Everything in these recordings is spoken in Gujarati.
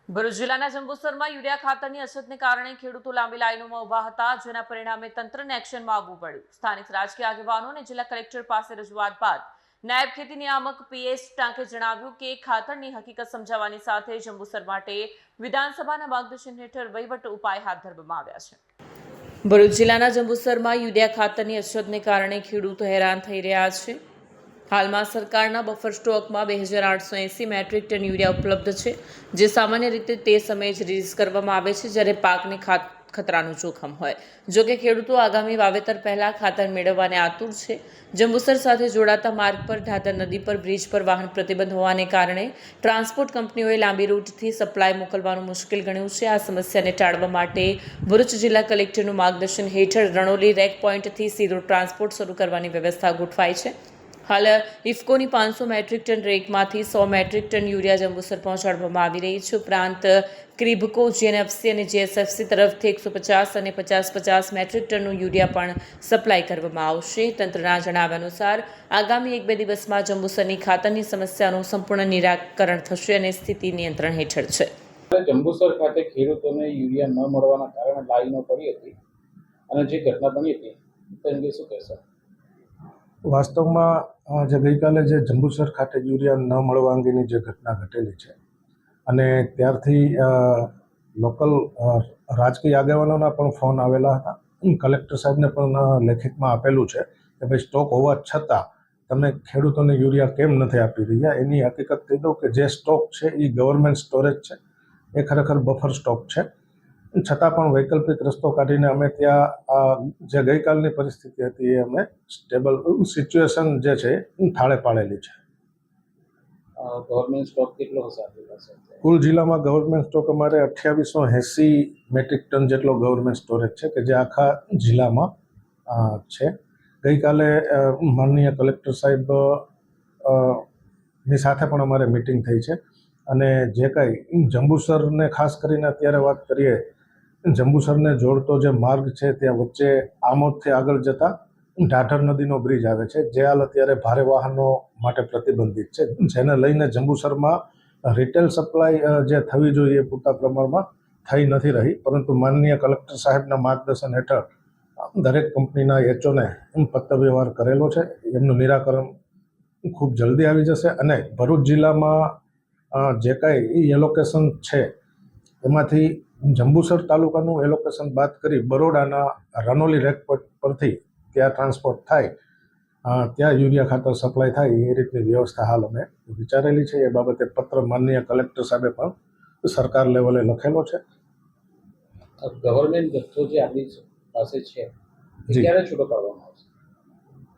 ભરૂચ જિલ્લાના જંબુસરમાં યુરિયા ખાતરની અછતને કારણે ખેડૂતો લાંબી લાઈનોમાં ઉભા હતા, જેના પરિણામે તંત્રને એક્શનમાં આવવું પડ્યું. સ્થાનિક રાજકીય આગેવાનો અને જિલ્લા કલેક્ટર પાસે રજૂઆત બાદ નાયબ ખેતી નિયામક પીએસ ટાંકે જણાવ્યું કે ખાતરની હકીકત સમજાવવાની સાથે જંબુસર માટે વિધાનસભાના માર્ગદર્શન હેઠળ વહીવટ ઉપાય હાથ ધરવામાં આવ્યા છે. ભરૂચ જિલ્લાના જંબુસરમાં યુરિયા ખાતરની અછતને કારણે ખેડૂતો હેરાન થઈ રહ્યા છે. હાલમાં સરકારના બફર સ્ટોકમાં 2880 મેટ્રિક ટન યુરિયા ઉપલબ્ધ છે, જે સામાન્ય રીતે તે સમયે જ રિલીઝ કરવામાં આવે છે જ્યારે પાકને ખતરાનું જોખમ હોય. જો કે ખેડૂતો આગામી વાવેતર પહેલા ખાતર મેળવવાને આતુર છે. જંબુસર સાથે જોડાતા માર્ગ પર ઢાઢર નદી પર બ્રિજ પર વાહન પ્રતિબંધ હોવાને કારણે ટ્રાન્સપોર્ટ કંપનીઓએ લાંબી રૂટથી સપ્લાય મોકલવાનું મુશ્કેલ ગણ્યું છે. આ સમસ્યાને ટાળવા માટે ભરૂચ જિલ્લા કલેક્ટરનું માર્ગદર્શન હેઠળ રણોલી રેક પોઈન્ટથી સીધો ટ્રાન્સપોર્ટ શરૂ કરવાની વ્યવસ્થા ગોઠવાઈ છે. હાલ ઇફકોની 500 મેટ્રિક ટન રેકમાંથી 100 મેટ્રિક ટન યુરિયા જંબુસર પહોંચાડવામાં આવી રહી છે. ઉપરાંત ક્રિબકો, જીએનએફસી અને જીએસએફસી તરફથી 150 અને 50-50 મેટ્રિક ટનનું યુરિયા પણ સપ્લાય કરવામાં આવશે. તંત્રના જણાવ્યા અનુસાર આગામી 1-2 દિવસમાં જંબુસરની ખાતરની સમસ્યાનું સંપૂર્ણ નિરાકરણ થશે અને સ્થિતિ નિયંત્રણ હેઠળ છે. જંબુસર ખાતે ખેડૂતોને યુરિયા ન મળવાના કારણે લાઈનો પડી હતી અને જે ઘટના બની હતી તે અંગે શું કહેશો? વાસ્તવમાં જે ગઈકાલે જે જંબુસર ખાતે યુરિયા ન મળવા અંગેની જે ઘટના ઘટેલી છે અને ત્યારથી લોકલ રાજકીય આગેવાનોના પણ ફોન આવેલા હતા. કલેક્ટર સાહેબને પણ લેખિતમાં આપેલું છે કે ભાઈ સ્ટોક હોવા છતાં તમે ખેડૂતોને યુરિયા કેમ નથી આપી રહ્યા. એની હકીકત કહી દઉં કે જે સ્ટોક છે એ ગવર્મેન્ટ સ્ટોરેજ છે, એ ખરેખર બફર સ્ટોક છે. છતાં પણ વૈકલ્પિક રસ્તો કાઢીને અમે ત્યાં જે ગઈકાલની પરિસ્થિતિ હતી એ અમે સ્ટેબલ સિચ્યુએશન જે છે એ થાળે પાડેલી છે. ગવર્મેન્ટ સ્ટોક કેટલો હશે આપણી પાસે? કુલ જિલ્લામાં ગવર્મેન્ટ સ્ટોક અમારે 2880 મેટ્રિક ટન જેટલો ગવર્મેન્ટ સ્ટોરેજ છે કે જે આખા જિલ્લામાં છે. ગઈકાલે માનનીય કલેક્ટર સાહેબ ની સાથે પણ અમારે મિટિંગ થઈ છે અને જે કાંઈ જંબુસરને ખાસ કરીને અત્યારે વાત કરીએ, જંબુસરને જોડતો જે માર્ગ છે ત્યાં વચ્ચે આમોદથી આગળ જતા ઢાઢર નદીનો બ્રિજ આવે છે, જે હાલ અત્યારે ભારે વાહનો માટે પ્રતિબંધિત છે, જેને લઈને જંબુસરમાં રિટેલ સપ્લાય જે થવી જોઈએ પૂરતા પ્રમાણમાં થઈ નથી રહી. પરંતુ માનનીય કલેક્ટર સાહેબના માર્ગદર્શન હેઠળ દરેક કંપનીના એચઓને પત્ર વ્યવહાર કરેલો છે. એમનું નિરાકરણ ખૂબ જલ્દી આવી જશે અને ભરૂચ જિલ્લામાં જે કાંઈ એલોકેશન છે એમાંથી જંબુસર તાલુકાનું એલોકેશન બાદ કરી બરોડાના રનોલી રેક પરથી ત્યાં ટ્રાન્સપોર્ટ થાય, ત્યાં યુરિયા ખાતર સપ્લાય થાય એ રીતની વ્યવસ્થા હાલ અમે વિચારેલી છે. એ બાબતે પત્ર માનનીય કલેક્ટર સાહેબે પણ સરકાર લેવલે લખેલો છે. ગવર્મેન્ટ જથ્થો જે આપણી પાસે છે ક્યારે છૂટો પાડવામાં આવશે?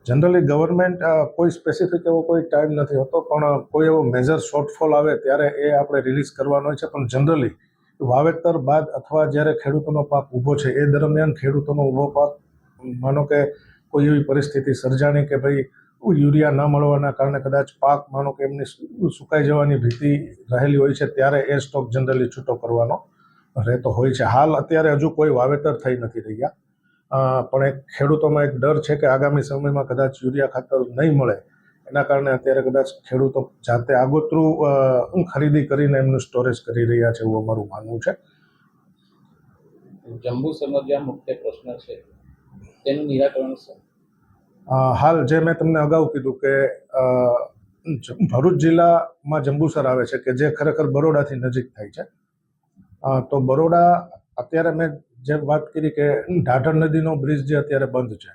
જનરલી ગવર્મેન્ટ કોઈ સ્પેસિફિક એવો કોઈ ટાઈમ નથી હોતો, પણ કોઈ એવો મેજર શોર્ટફોલ આવે ત્યારે એ આપણે રિલીઝ કરવાનો હોય છે. પણ જનરલી વાવેતર બાદ અથવા જ્યારે ખેડૂતોનો પાક ઊભો છે એ દરમિયાન ખેડૂતોનો ઊભો પાક માનો કે કોઈ એવી પરિસ્થિતિ સર્જાણી કે ભાઈ યુરિયા ન મળવાના કારણે કદાચ પાક માનો કે એમની સુકાઈ જવાની ભીતિ રહેલી હોય છે, ત્યારે એ સ્ટોક જનરલી છૂટો કરવાનો રહેતો હોય છે. હાલ અત્યારે હજુ કોઈ વાવેતર થઈ નથી રહ્યા, પણ એક ખેડૂતોમાં એક ડર છે કે આગામી સમયમાં કદાચ યુરિયા ખાતર નહીં મળે, એના કારણે અત્યારે કદાચ ખેડૂતો જાતે આગોતરું ખરીદી કરીને એમનું સ્ટોરેજ કરી રહ્યા છે, એવું અમારું માનવું છે. જંબુસરનો જે મુખ્ય પ્રશ્ન છે તેનું નિરાકરણ છે? હાલ જે મેં તમને અગાઉ કીધું કે ભરૂચ જિલ્લામાં જંબુસર આવે છે કે જે ખરેખર બરોડાથી નજીક થાય છે. તો બરોડા અત્યારે મેં જે વાત કરી કે ઢાઢર નદીનો બ્રિજ જે અત્યારે બંધ છે,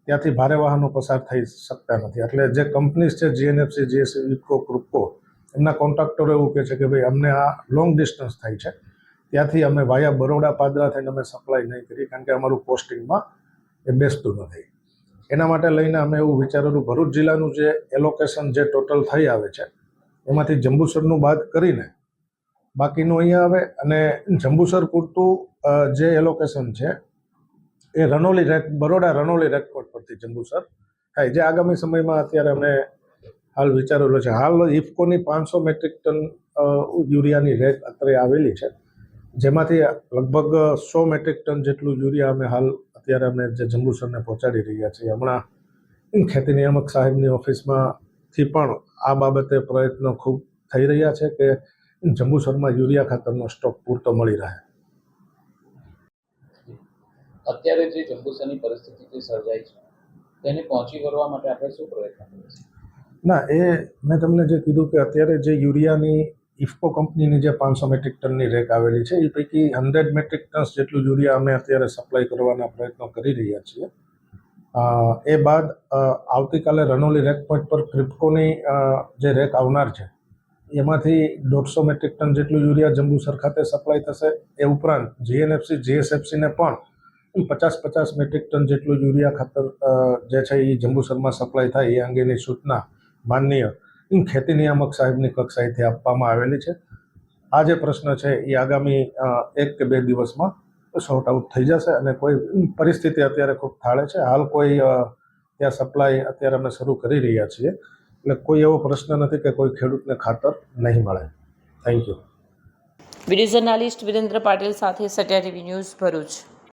ત્યાંથી ભારે વાહનો પસાર થઈ શકતા નથી. એટલે જે કંપનીઝ છે જીએનએફસી, જીએસસી, ઇફકો, ક્રુપકો, એમના કોન્ટ્રાક્ટરો એવું કહે છે કે ભાઈ અમને આ લોંગ ડિસ્ટન્સ થાય છે, ત્યાંથી અમે વાયા બરોડા પાદરા થઈને અમે સપ્લાય નહીં કરીએ, કારણ કે અમારું કોસ્ટિંગમાં એ બેસતું નથી. એના માટે લઈને અમે એવું વિચારેલું ભરૂચ જિલ્લાનું જે એલોકેશન જે ટોટલ થઈ આવે છે એમાંથી જંબુસરનું બાદ કરીને બાકીનું અહીંયા આવે અને જંબુસર પૂરતું જે એલોકેશન છે એ રનોલી રેક, બરોડા રનોલી રેકપોર્ટ પરથી જંબુસર થાય, જે આગામી સમયમાં અત્યારે અમે હાલ વિચારેલું છે. હાલ ઇફકોની 500 મેટ્રિક ટન યુરિયાની રેક અત્યારે આવેલી છે, જેમાંથી લગભગ 100 મેટ્રિક ટન જેટલું યુરિયા અમે હાલ અત્યારે અમે જે જંબુસરને પહોંચાડી રહ્યા છીએ. હમણાં ખેતી નિયામક સાહેબની ઓફિસમાંથી પણ આ બાબતે પ્રયત્નો ખૂબ થઈ રહ્યા છે કે જંબુસરમાં યુરિયા ખાતરનો સ્ટોક પૂરતો મળી રહે. અત્યારે જે જંબુસરની પરિસ્થિતિ જે સર્જાઈ છે તેને પહોંચી વળવા માટે આપણે શું પ્રયત્ન કરીએ છીએ? ના, એ મેં તમને જે કીધું કે અત્યારે જે યુરિયાની ઇફકો કંપનીની જે 500 મેટ્રિક ટનની રેક આવેલી છે એ પૈકી 100 મેટ્રિક ટન્સ જેટલું યુરિયા અમે અત્યારે સપ્લાય કરવાના પ્રયત્નો કરી રહ્યા છીએ. એ બાદ આવતીકાલે રનોલી રેક પોઈન્ટ પર ક્રિપ્કોની જે રેક આવનાર છે એમાંથી 150 મેટ્રિક ટન જેટલું યુરિયા જંબુસર ખાતે સપ્લાય થશે. એ ઉપરાંત જીએનએફસી જીએસએફસીને પણ 50 મેટ્રિક ટન જેટલું યુરિયા ખાતર જે છે એ જંબુસરમાં સપ્લાય થાય એ અંગેની સૂચના માનનીય ખેતી નિયામક સાહેબની કક્ષાએથી આપવામાં આવેલી છે. આ જે પ્રશ્ન છે એ આગામી 1 કે 2 દિવસમાં સોર્ટ આઉટ થઈ જશે અને કોઈ પરિસ્થિતિ અત્યારે ખૂબ થાળે છે. હાલ કોઈ ત્યાં સપ્લાય અત્યારે અમે શરૂ કરી રહ્યા છીએ એટલે કોઈ એવો પ્રશ્ન નથી કે કોઈ ખેડૂતને ખાતર નહીં મળે. Thank you. Video journalist Virendra Patil સાથે સત્યા ટીવી ન્યૂઝ ભરૂચ.